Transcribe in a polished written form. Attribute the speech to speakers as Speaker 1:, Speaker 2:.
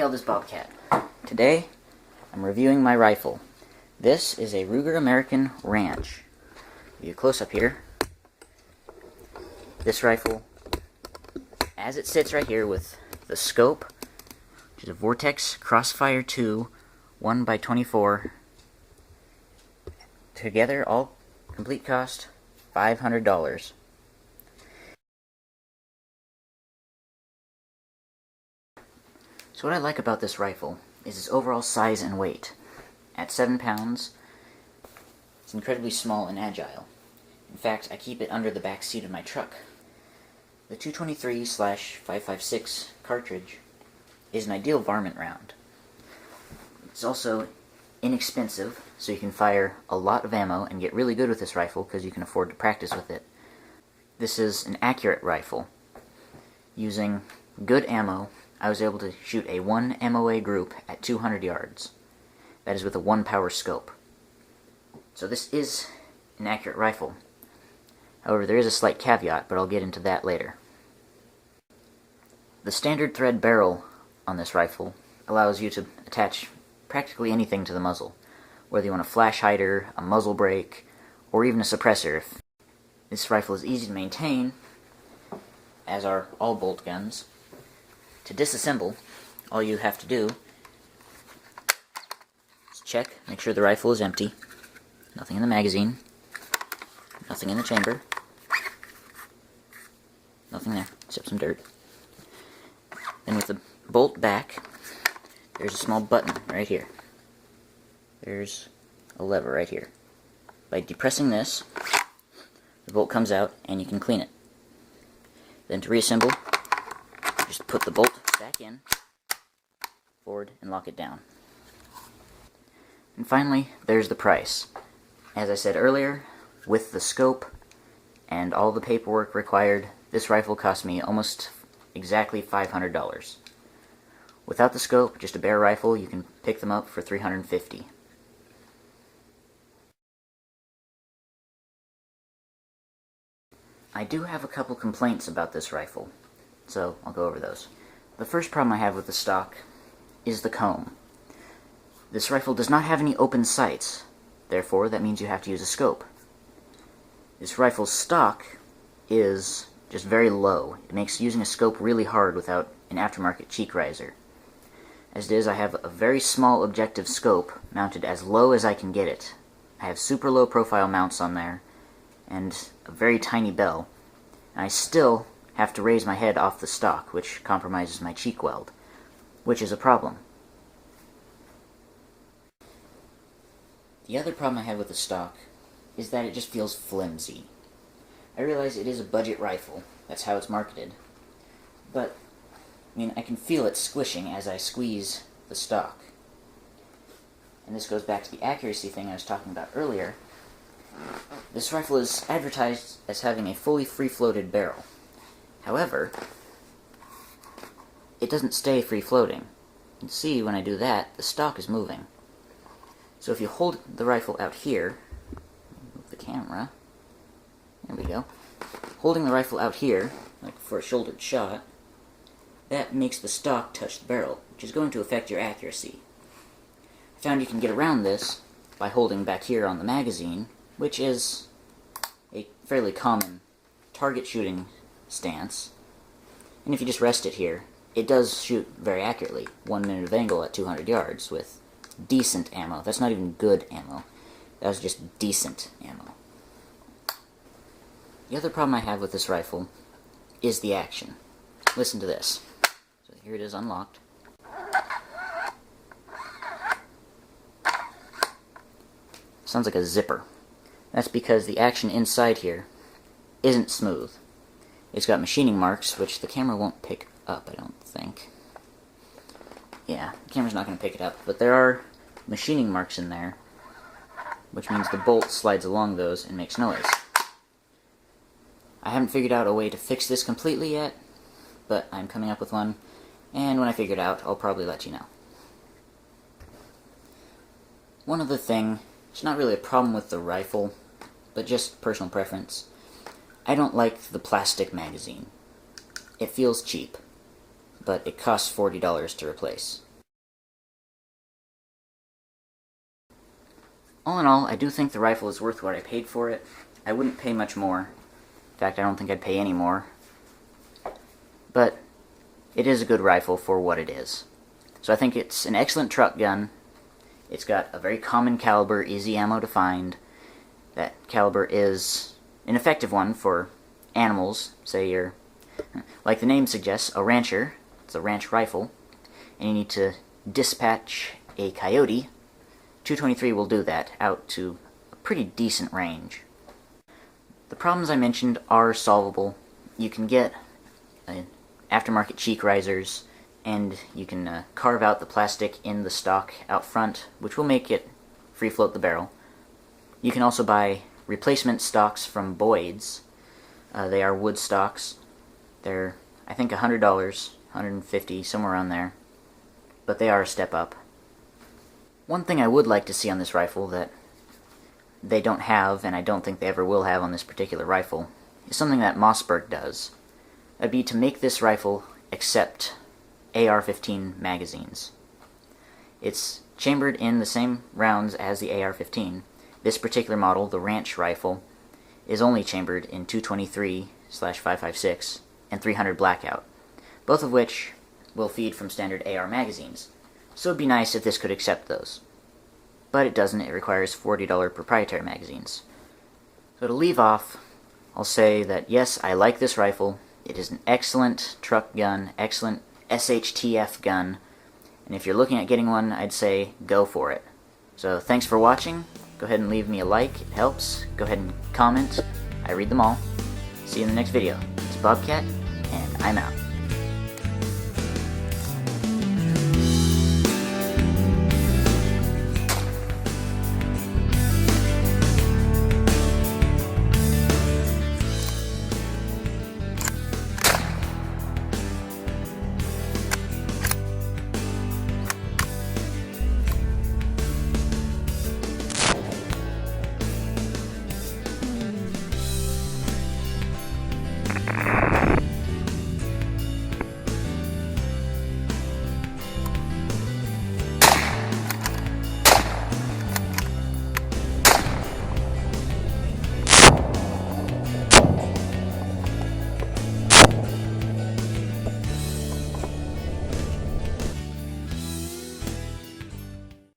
Speaker 1: eldest Bobcat. Today, I'm reviewing my rifle. This is a Ruger American Ranch. Give you a close-up here. This rifle, as it sits right here with the scope, which is a Vortex Crossfire II 1x24, together, all complete cost, $500. So what I like about this rifle is its overall size and weight. At 7 pounds, it's incredibly small and agile. In fact, I keep it under the back seat of my truck. The 223/556 cartridge is an ideal varmint round. It's also inexpensive, so you can fire a lot of ammo and get really good with this rifle because you can afford to practice with it. This is an accurate rifle. Using good ammo, I was able to shoot a 1 MOA group at 200 yards. That is with a 1 power scope. So this is an accurate rifle. However, there is a slight caveat, but I'll get into that later. The standard thread barrel on this rifle allows you to attach practically anything to the muzzle, whether you want a flash hider, a muzzle brake, or even a suppressor. This rifle is easy to maintain, as are all bolt guns. To disassemble, all you have to do is check, make sure the rifle is empty, nothing in the magazine, nothing in the chamber, nothing there except some dirt. Then with the bolt back, there's a small button right here. There's a lever right here. By depressing this, the bolt comes out and you can clean it. Then to reassemble, just put the bolt back in, forward, and lock it down. And finally, there's the price. As I said earlier, with the scope and all the paperwork required, this rifle cost me almost exactly $500. Without the scope, just a bare rifle, you can pick them up for $350. I do have a couple complaints about this rifle, so I'll go over those. The first problem I have with the stock is the comb. This rifle does not have any open sights, therefore that means you have to use a scope. This rifle's stock is just very low. It makes using a scope really hard without an aftermarket cheek riser. As it is, I have a very small objective scope mounted as low as I can get it. I have super low profile mounts on there and a very tiny bell, and I still have to raise my head off the stock, which compromises my cheek weld, which is a problem. The other problem I have with the stock is that it just feels flimsy. I realize it is a budget rifle, that's how it's marketed, but I can feel it squishing as I squeeze the stock. And this goes back to the accuracy thing I was talking about earlier. This rifle is advertised as having a fully free-floated barrel. However, it doesn't stay free-floating. You can see when I do that, the stock is moving. So if you hold the rifle out here, move the camera, there we go, holding the rifle out here, like for a shouldered shot, that makes the stock touch the barrel, which is going to affect your accuracy. I found you can get around this by holding back here on the magazine, which is a fairly common target shooting stance. And if you just rest it here, it does shoot very accurately. 1 minute of angle at 200 yards with decent ammo. That's not even good ammo. That was just decent ammo. The other problem I have with this rifle is the action. Listen to this. So here it is unlocked. Sounds like a zipper. That's because the action inside here isn't smooth. It's got machining marks, which the camera won't pick up, I don't think. Yeah, the camera's not going to pick it up, but there are machining marks in there, which means the bolt slides along those and makes noise. I haven't figured out a way to fix this completely yet, but I'm coming up with one, and when I figure it out, I'll probably let you know. One other thing, it's not really a problem with the rifle, but just personal preference. I don't like the plastic magazine. It feels cheap, but it costs $40 to replace. All in all, I do think the rifle is worth what I paid for it. I wouldn't pay much more. In fact, I don't think I'd pay any more. But it is a good rifle for what it is. So I think it's an excellent truck gun. It's got a very common caliber, easy ammo to find. That caliber is an effective one for animals. Say you're, like the name suggests, a rancher. It's a ranch rifle. And you need to dispatch a coyote. 223 will do that out to a pretty decent range. The problems I mentioned are solvable. You can get aftermarket cheek risers, and you can carve out the plastic in the stock out front, which will make it free float the barrel. You can also buy replacement stocks from Boyd's. They are wood stocks. They're, I think, $100, $150, somewhere around there. But they are a step up. One thing I would like to see on this rifle that they don't have, and I don't think they ever will have on this particular rifle, is something that Mossberg does. That'd be to make this rifle accept AR-15 magazines. It's chambered in the same rounds as the AR-15. This particular model, the Ranch rifle, is only chambered in 223/556 and 300 blackout, both of which will feed from standard AR magazines. So it'd be nice if this could accept those. But it doesn't. It requires $40 proprietary magazines. So to leave off, I'll say that yes, I like this rifle. It is an excellent truck gun, excellent SHTF gun, and if you're looking at getting one, I'd say go for it. So thanks for watching. Go ahead and leave me a like, it helps. Go ahead and comment. I read them all. See you in the next video. It's Bobcat, and I'm out.